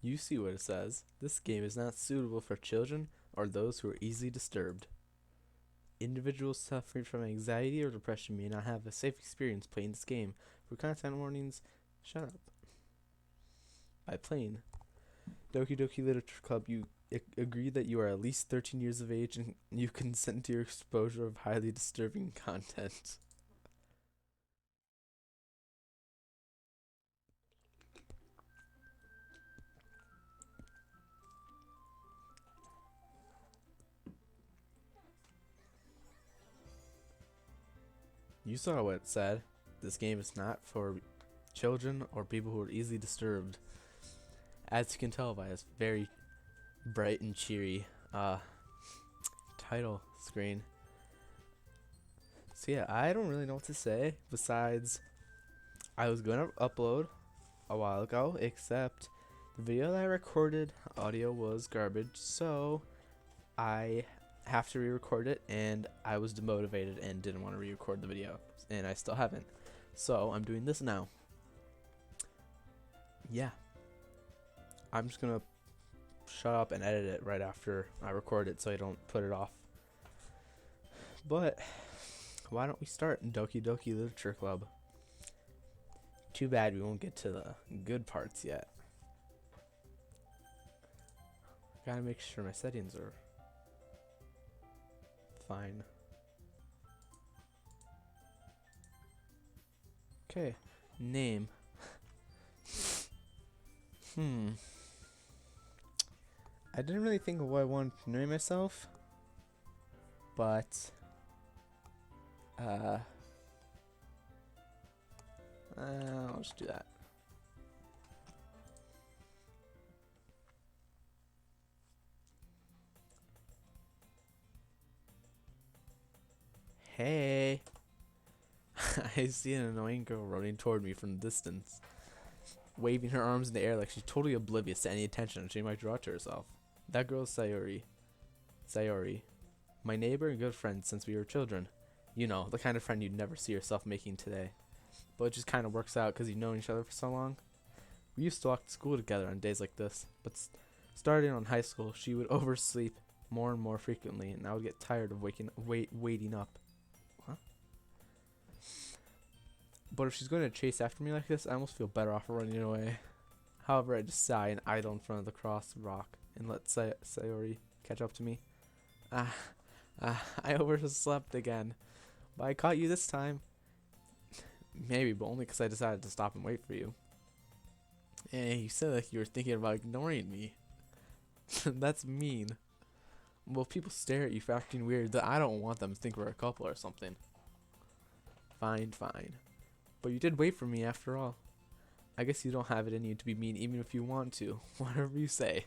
You see what it says. This game is not suitable for children or those who are easily disturbed. Individuals suffering from anxiety or depression may not have a safe experience playing this game. For content warnings, shut up. By playing Doki Doki Literature Club, you agree that you are at least 13 years of age and you consent to your exposure of highly disturbing content. You saw what it said. This game is not for children or people who are easily disturbed. As you can tell by its very bright and cheery title screen. So yeah, I don't really know what to say besides I was going to upload a while ago, except the video that I recorded audio was garbage, so I have to re-record it, and I was demotivated and didn't want to re-record the video, and I still haven't. So I'm doing this now. Yeah, I'm just gonna shut up and edit it right after I record it so I don't put it off. But why don't we start Doki Doki Literature Club? Too bad we won't get to the good parts yet. Gotta make sure my settings are fine. Okay, name. I didn't really think of what I wanted to name myself, but I'll just do that. Hey. I see an annoying girl running toward me from the distance, waving her arms in the air like she's totally oblivious to any attention she might draw to herself. That girl's Sayori. Sayori. My neighbor and good friend since we were children. You know, the kind of friend you'd never see yourself making today. But it just kind of works out because you've known each other for so long. We used to walk to school together on days like this, but starting on high school, she would oversleep more and more frequently, and I would get tired of waiting up. Huh? But if she's going to chase after me like this, I almost feel better off running away. However, I just sigh and idle in front of the cross rock and let Sayori catch up to me. I overslept again. But I caught you this time. Maybe, but only because I decided to stop and wait for you. Hey, you said like you were thinking about ignoring me. That's mean. Well, if people stare at you for acting weird, I don't want them to think we're a couple or something. Fine, fine. But you did wait for me after all. I guess you don't have it in you to be mean even if you want to. Whatever you say.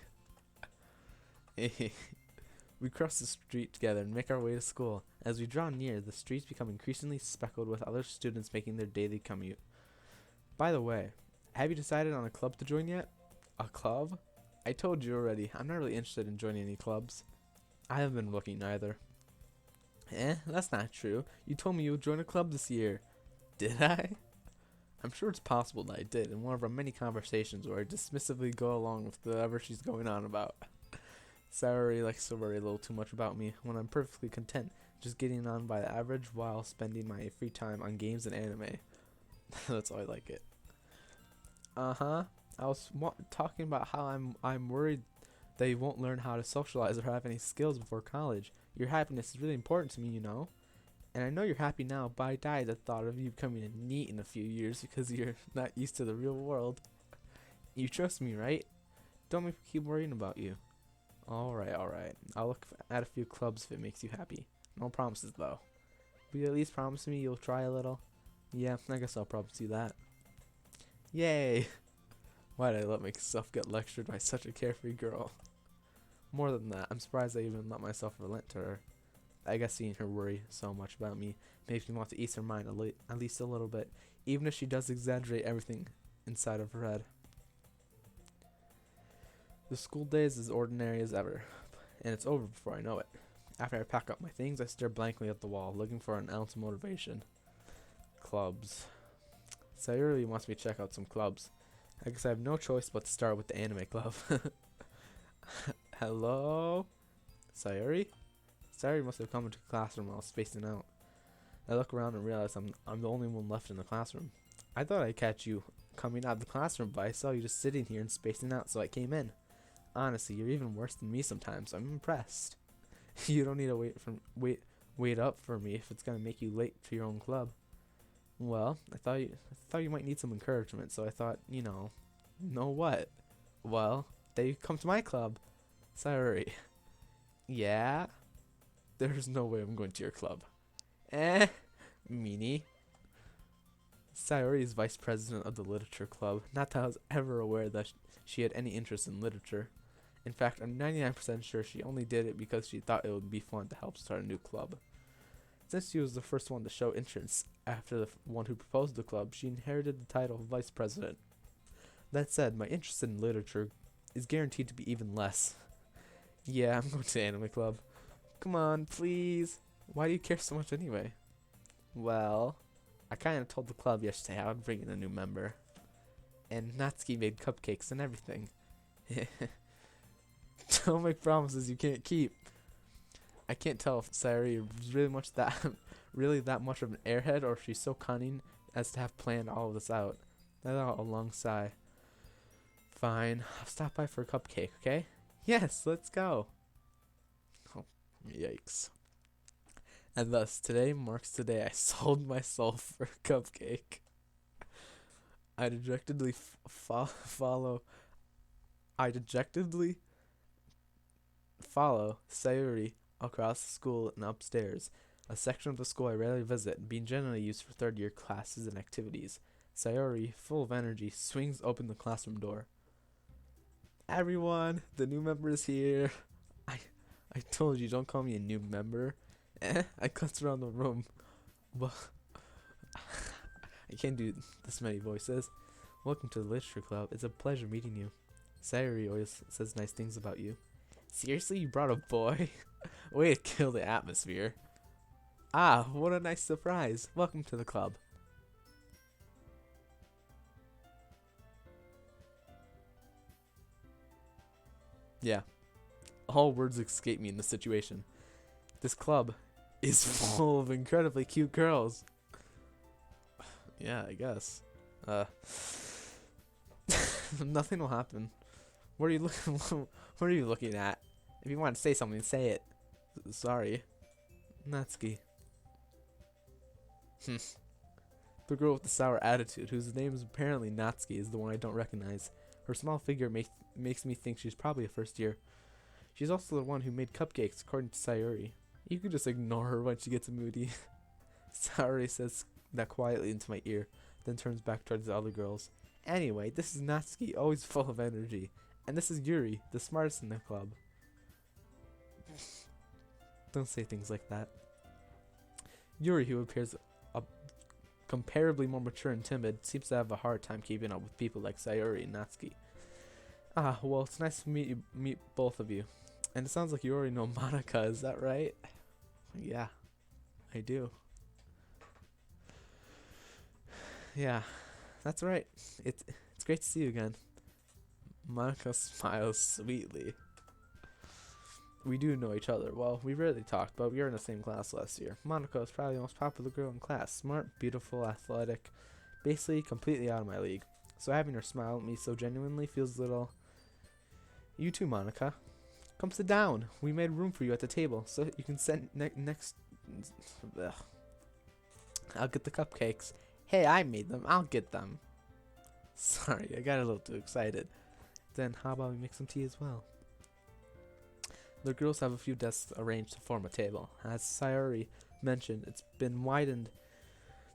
We cross the street together and make our way to school. As we draw near, the streets become increasingly speckled with other students making their daily commute. By the way, have you decided on a club to join yet? A club? I told you already, I'm not really interested in joining any clubs. I haven't been looking either. That's not true. You told me you would join a club this year. Did I? I'm sure it's possible that I did in one of our many conversations where I dismissively go along with whatever she's going on about. Sayori likes to worry a little too much about me when I'm perfectly content just getting on by the average while spending my free time on games and anime. That's how I like it. I was talking about how I'm worried that you won't learn how to socialize or have any skills before college. Your happiness is really important to me, you know. And I know you're happy now, but I die at the thought of you becoming a NEET in a few years because you're not used to the real world. You trust me, right? Don't make me keep worrying about you. Alright. I'll look at a few clubs if it makes you happy. No promises, though. Will you at least promise me you'll try a little? Yeah, I guess I'll promise you that. Yay! Why did I let myself get lectured by such a carefree girl? More than that, I'm surprised I even let myself relent to her. I guess seeing her worry so much about me makes me want to ease her mind at least a little bit, even if she does exaggerate everything inside of her head. The school day is as ordinary as ever, and it's over before I know it. After I pack up my things, I stare blankly at the wall, looking for an ounce of motivation. Clubs. Sayuri wants me to check out some clubs. I guess I have no choice but to start with the anime club. Hello? Sayuri? Sayuri must have come into the classroom while spacing out. I look around and realize I'm the only one left in the classroom. I thought I'd catch you coming out of the classroom, but I saw you just sitting here and spacing out, so I came in. Honestly, you're even worse than me sometimes. I'm impressed. You don't need to wait up for me if it's gonna make you late to your own club. Well, I thought you might need some encouragement, so I thought, know what? Well, then you come to my club. Sayuri. Yeah? There's no way I'm going to your club. Meanie. Sayuri is vice president of the literature club. Not that I was ever aware that she had any interest in literature. In fact, I'm 99% sure she only did it because she thought it would be fun to help start a new club. Since she was the first one to show interest after the one who proposed the club, she inherited the title of vice president. That said, my interest in literature is guaranteed to be even less. Yeah, I'm going to the anime club. Come on, please. Why do you care so much anyway? Well, I kind of told the club yesterday I would bring in a new member. And Natsuki made cupcakes and everything. Don't make promises you can't keep. I can't tell if Sayuri is really that much of an airhead, or if she's so cunning as to have planned all of this out. I thought a long sigh. Fine, I'll stop by for a cupcake, okay? Yes, let's go. Oh, yikes. And thus, today marks the day I sold my soul for a cupcake. I dejectedly follow Sayuri across the school and upstairs, a section of the school I rarely visit, being generally used for third-year classes and activities. Sayuri, full of energy, swings open the classroom door. Everyone, the new member is here. I told you, don't call me a new member. I glanced around the room. Well, I can't do this many voices. Welcome to the literature club. It's a pleasure meeting you. Sayuri always says nice things about you. Seriously, you brought a boy? Way to kill the atmosphere. Ah, what a nice surprise. Welcome to the club. Yeah, all words escape me in this situation. This club is full of incredibly cute girls. Yeah, I guess. Nothing will happen. What are you looking? What are you looking at? If you want to say something, say it. Sorry, Natsuki. The girl with the sour attitude, whose name is apparently Natsuki, is the one I don't recognize. Her small figure makes me think she's probably a first year. She's also the one who made cupcakes, according to Sayuri. You could just ignore her when she gets moody. Sayuri says that quietly into my ear, then turns back towards the other girls. Anyway, this is Natsuki, always full of energy. And this is Yuri, the smartest in the club. Don't say things like that. Yuri, who appears comparably more mature and timid, seems to have a hard time keeping up with people like Sayuri and Natsuki. Ah, well, it's nice to meet both of you. And it sounds like you already know Monica, is that right? Yeah, I do. Yeah, that's right. It's great to see you again. Monica smiles sweetly. We do know each other. Well, we rarely talked, but we were in the same class last year. Monica is probably the most popular girl in class. Smart, beautiful, athletic. Basically, completely out of my league. So having her smile at me so genuinely feels a little... You too, Monica. Come sit down. We made room for you at the table, so you can sit next... Ugh. I'll get the cupcakes. Hey, I made them. I'll get them. Sorry, I got a little too excited. Then how about we make some tea as well? The girls have a few desks arranged to form a table. As Sayuri mentioned, it's been widened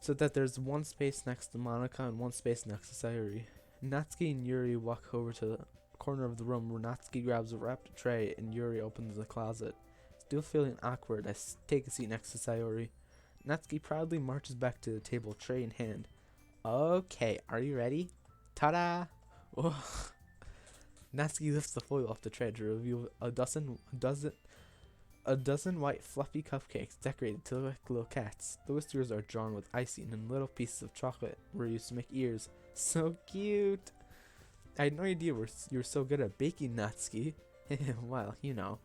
so that there's one space next to Monica and one space next to Sayuri. Natsuki and Yuri walk over to the corner of the room where Natsuki grabs a wrapped tray and Yuri opens the closet. Still feeling awkward, I take a seat next to Sayuri. Natsuki proudly marches back to the table, tray in hand. Okay, are you ready? Ta-da! Natsuki lifts the foil off the tray to reveal a dozen white fluffy cupcakes decorated to look like little cats. The whiskers are drawn with icing and little pieces of chocolate were used to make ears. So cute! I had no idea you were so good at baking, Natsuki. Well,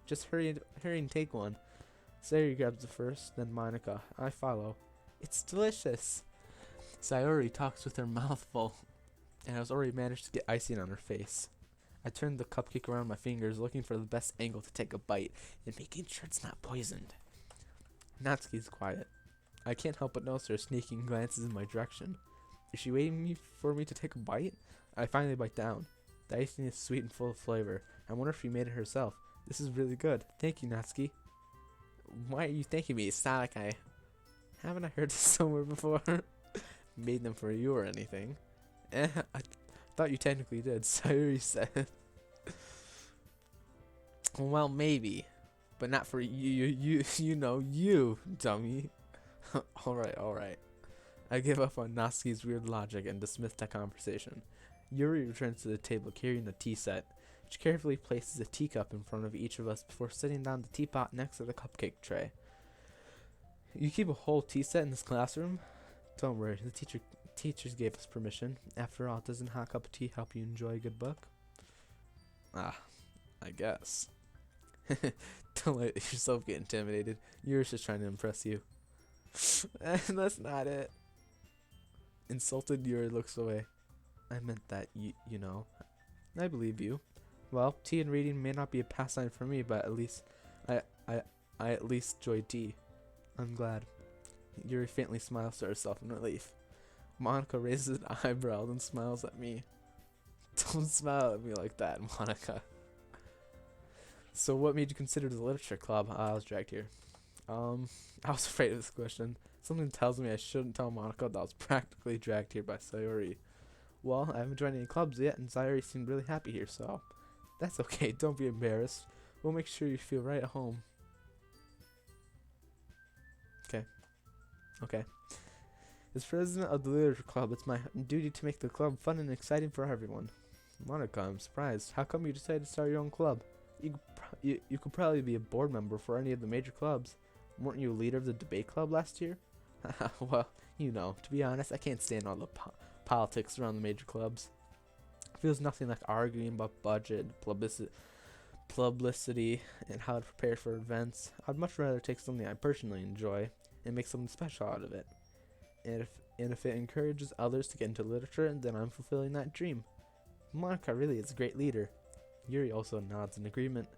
just hurry and take one. Sayori grabs the first, then Monica. I follow. It's delicious. Sayori talks with her mouth full, and has already managed to get icing on her face. I turned the cupcake around my fingers, looking for the best angle to take a bite, and making sure it's not poisoned. Natsuki's quiet. I can't help but notice her sneaking glances in my direction. Is she waiting for me to take a bite? I finally bite down. The icing is sweet and full of flavor. I wonder if she made it herself. This is really good. Thank you, Natsuki. Why are you thanking me? It's not like I... Haven't I heard this somewhere before? Made them for you or anything. I thought you technically did, Sayori said. Well, maybe. But not for you, dummy. Alright. I give up on Natsuki's weird logic and dismiss that conversation. Yuri returns to the table carrying a tea set. She carefully places a teacup in front of each of us before setting down the teapot next to the cupcake tray. You keep a whole tea set in this classroom? Don't worry, the teachers gave us permission. After all, doesn't a hot cup of tea help you enjoy a good book? I guess. Don't let yourself get intimidated. Yuri's just trying to impress you. That's not it. Insulted, Yuri looks away. I meant that, you know. I believe you. Well, tea and reading may not be a pastime for me, but at least I at least enjoy tea. I'm glad. Yuri faintly smiles to herself in relief. Monica raises an eyebrow and smiles at me. Don't smile at me like that, Monica. So what made you consider the literature club? I was dragged here. I was afraid of this question. Something tells me I shouldn't tell Monica that I was practically dragged here by Sayori. Well, I haven't joined any clubs yet, and Sayori seemed really happy here, so... That's okay, don't be embarrassed. We'll make sure you feel right at home. Okay. As president of the literature club, it's my duty to make the club fun and exciting for everyone. Monica, I'm surprised. How come you decided to start your own club? You could probably be a board member for any of the major clubs. Weren't you a leader of the debate club last year? Well, to be honest, I can't stand all the politics around the major clubs. It feels nothing like arguing about budget, publicity, and how to prepare for events. I'd much rather take something I personally enjoy and make something special out of it. And if it encourages others to get into literature, then I'm fulfilling that dream. Monica really is a great leader. Yuri also nods in agreement.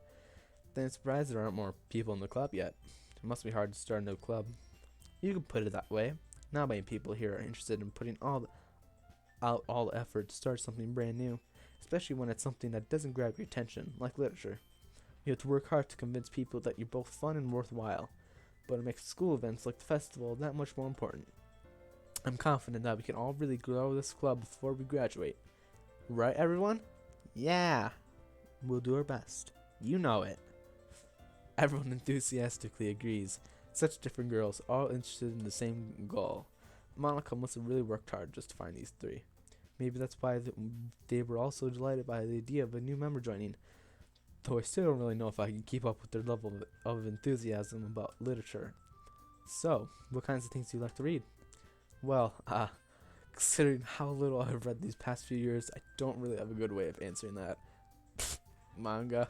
Then I'm surprised there aren't more people in the club yet. It must be hard to start a new club. You can put it that way. Not many people here are interested in putting all the effort to start something brand new, especially when it's something that doesn't grab your attention, like literature. You have to work hard to convince people that you're both fun and worthwhile, but it makes school events like the festival that much more important. I'm confident that we can all really grow this club before we graduate. Right, everyone? Yeah! We'll do our best. You know it. Everyone enthusiastically agrees. Such different girls, all interested in the same goal. Monica must have really worked hard just to find these three. Maybe that's why they were all so delighted by the idea of a new member joining. Though I still don't really know if I can keep up with their level of enthusiasm about literature. So, what kinds of things do you like to read? Well, considering how little I've read these past few years, I don't really have a good way of answering that. Manga.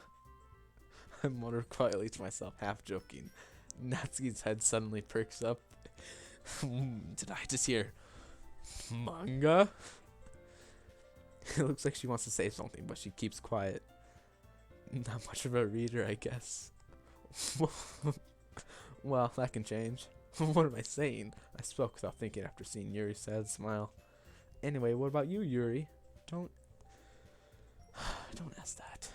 I muttered quietly to myself, half joking. Natsuki's head suddenly perks up. Did I just hear manga? It looks like she wants to say something, but she keeps quiet. Not much of a reader, I guess. Well, that can change. What am I saying? I spoke without thinking after seeing Yuri's sad smile. Anyway, what about you, Yuri? Don't ask that.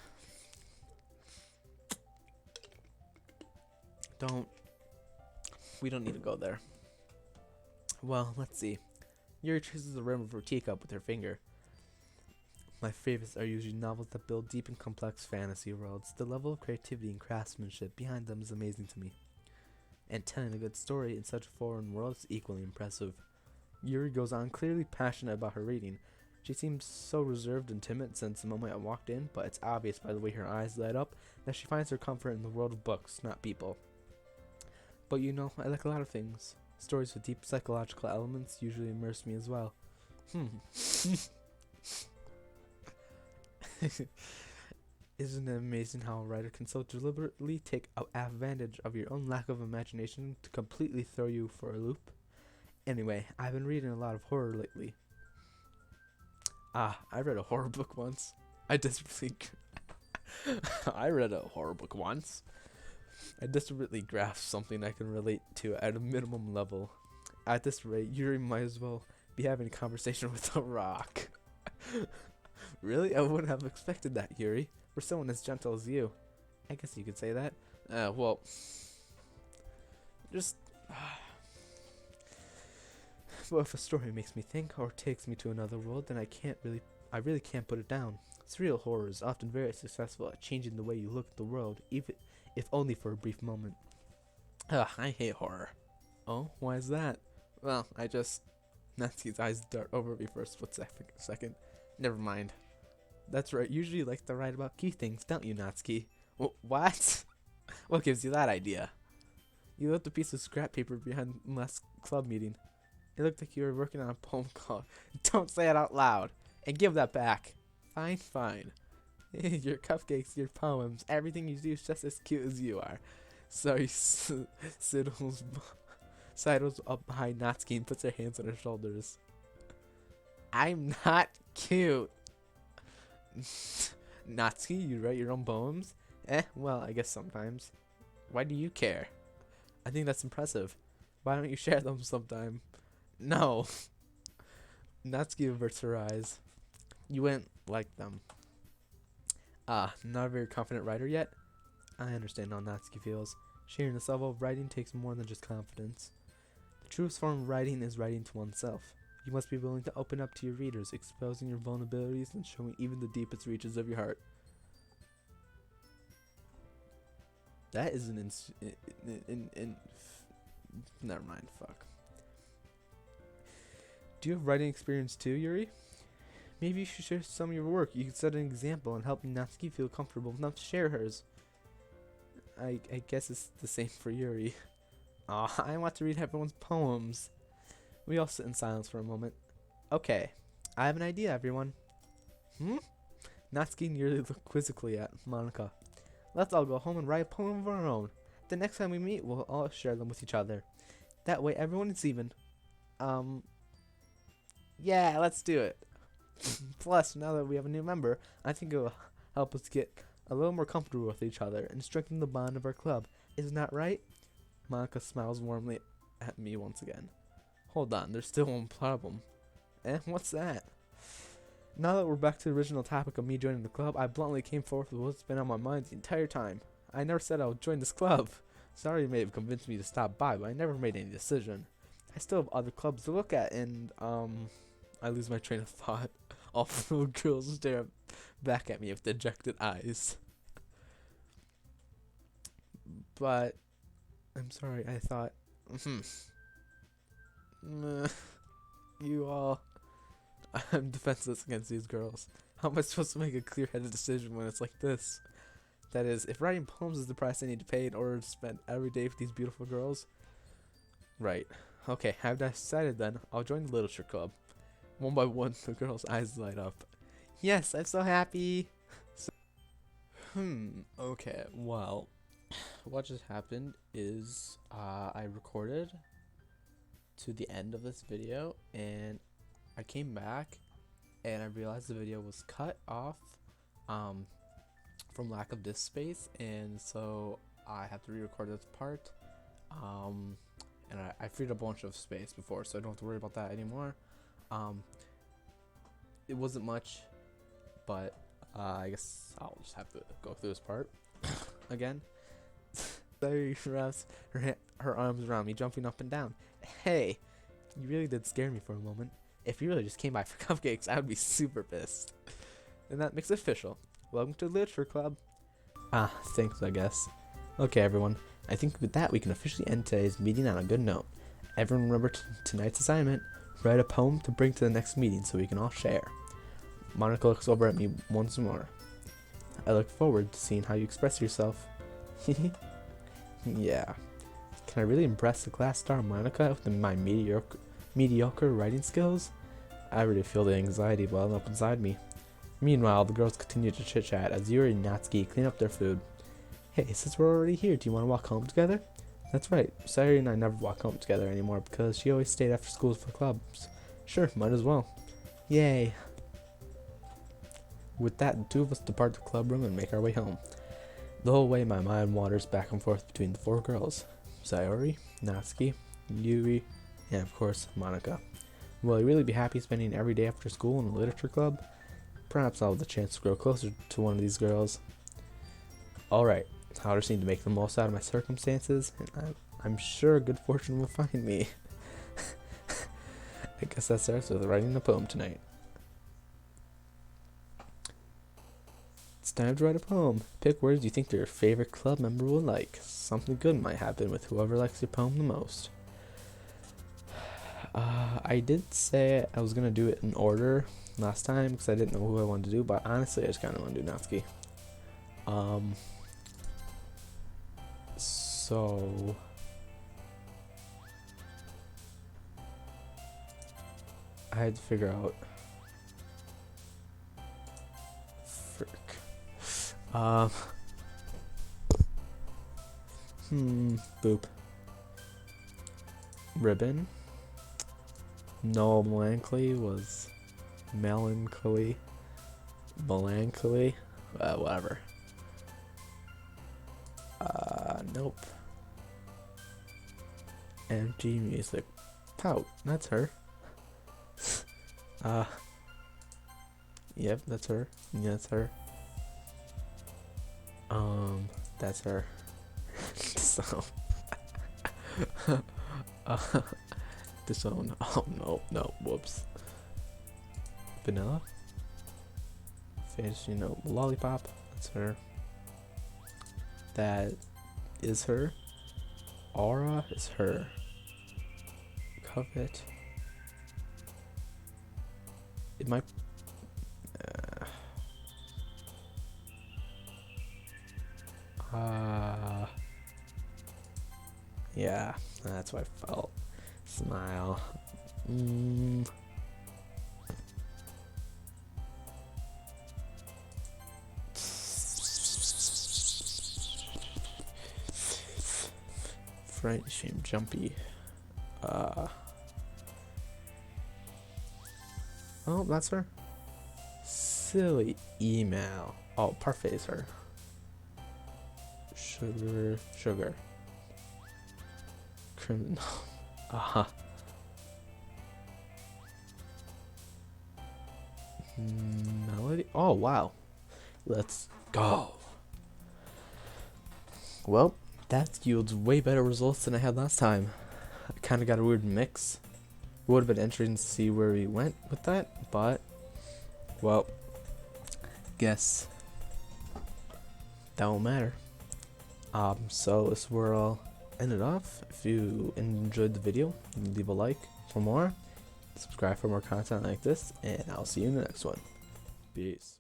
We don't need to go there. Well, let's see. Yuri traces the rim of her teacup with her finger. My favorites are usually novels that build deep and complex fantasy worlds. The level of creativity and craftsmanship behind them is amazing to me. And telling a good story in such a foreign world is equally impressive. Yuri goes on, clearly passionate about her reading. She seems so reserved and timid since the moment I walked in, but it's obvious by the way her eyes light up that she finds her comfort in the world of books, not people. But I like a lot of things. Stories with deep psychological elements usually immerse me as well. Isn't it amazing how a writer can so deliberately take advantage of your own lack of imagination to completely throw you for a loop? Anyway, I've been reading a lot of horror lately. I read a horror book once. I desperately I read a horror book once. I desperately grasped something I can relate to at a minimum level. At this rate, Yuri might as well be having a conversation with a rock. Really? I wouldn't have expected that, Yuri. For someone as gentle as you. I guess you could say that. Well, just... Well, if a story makes me think or takes me to another world, then I really can't put it down. Surreal horror is often very successful at changing the way you look at the world, even if only for a brief moment. I hate horror. Oh, why is that? Well, Natsuki's eyes dart over me for a split second. Never mind. That's right, usually you like to write about key things, don't you, Natsuki? What? What gives you that idea? You left a piece of scrap paper behind last club meeting. It looked like you were working on a poem called Don't Say It Out Loud, and give that back. Fine. Your cupcakes, your poems, everything you do is just as cute as you are. Sorry, sidles up behind Natsuki and puts her hands on her shoulders. I'm not cute. Natsuki, you write your own poems? Well, I guess sometimes. Why do you care? I think that's impressive. Why don't you share them sometime? No. Natsuki averts her eyes. You wouldn't like them. Not a very confident writer yet? I understand how Natsuki feels. Sharing this level of writing takes more than just confidence. The truest form of writing is writing to oneself. You must be willing to open up to your readers, exposing your vulnerabilities and showing even the deepest reaches of your heart. That is never mind, fuck. Do you have writing experience too, Yuri? Maybe you should share some of your work. You could set an example and help Natsuki feel comfortable enough to share hers. I guess it's the same for Yuri. Aw, I want to read everyone's poems. We all sit in silence for a moment. Okay, I have an idea, everyone. Natsuki nearly looked quizzically at Monika. Let's all go home and write a poem of our own. The next time we meet, we'll all share them with each other. That way, everyone is even. Yeah, let's do it. Plus, now that we have a new member, I think it will help us get a little more comfortable with each other and strengthen the bond of our club. Isn't that right? Monika smiles warmly at me once again. Hold on, there's still one problem. What's that? Now that we're back to the original topic of me joining the club, I bluntly came forth with what's been on my mind the entire time. I never said I would join this club. Sorry you may have convinced me to stop by, but I never made any decision. I still have other clubs to look at, and, I lose my train of thought. All the little girls stare back at me with dejected eyes. But, I'm sorry, I thought, you all, I'm defenseless against these girls. How am I supposed to make a clear-headed decision when it's like this? That is, if writing poems is the price I need to pay in order to spend every day with these beautiful girls. Right. Okay, I've decided then. I'll join the literature club. One by one, the girl's eyes light up. Yes, I'm so happy. Okay, well, what just happened is I recorded to the end of this video, and I came back, and I realized the video was cut off from lack of disk space, and so I have to re-record this part. And I freed up a bunch of space before, so I don't have to worry about that anymore. It wasn't much, but I guess I'll just have to go through this part again. Larry wraps her arms around me, jumping up and down. Hey, you really did scare me for a moment. If you really just came by for cupcakes, I would be super pissed. And that makes it official. Welcome to the Literature Club. Thanks, I guess. Okay, everyone. I think with that, we can officially end today's meeting on a good note. Everyone remember tonight's assignment. Write a poem to bring to the next meeting so we can all share. Monika looks over at me once more. I look forward to seeing how you express yourself. Yeah. Can I really impress the class star Monika with my mediocre writing skills? I really feel the anxiety welling up inside me. Meanwhile, the girls continue to chit-chat as Yuri and Natsuki clean up their food. Hey, since we're already here, do you want to walk home together? That's right, Sayuri and I never walk home together anymore because she always stayed after school for clubs. Sure, might as well. Yay. With that, the two of us depart the club room and make our way home. The whole way, my mind wanders back and forth between the four girls. Sayori, Natsuki, Yuri, and of course, Monica. Will I really be happy spending every day after school in a literature club? Perhaps I'll have the chance to grow closer to one of these girls. Alright, I'll just need to make the most out of my circumstances, and I'm sure good fortune will find me. I guess that starts with writing a poem tonight. It's time to write a poem. Pick words you think your favorite club member will like. Something good might happen with whoever likes your poem the most. I did say I was going to do it in order last time because I didn't know who I wanted to do, but honestly I just kind of want to do Natsuki. So I had to figure out boop. Ribbon. No, melancholy was melancholy. Melancholy. Whatever. Nope. Empty music. Pout. That's her. Yep, that's her. Yeah, that's her. That's her. So. Disown. Oh no, whoops. Vanilla. Fantasy note. Lollipop. That's her. That is her. Aura is her. Covet. It might. Yeah, that's what I felt. Smile. Fright, shame, jumpy. Oh, that's her. Silly email. Oh, parfait is her. Sugar. Criminal. Melody. Oh wow. Let's go. Well, that yields way better results than I had last time. I kind of got a weird mix. It would have been interesting to see where we went with that, but well, guess that won't matter. So this is where I'll end it off. If you enjoyed the video, leave a like for more, subscribe for more content like this, and I'll see you in the next one. Peace.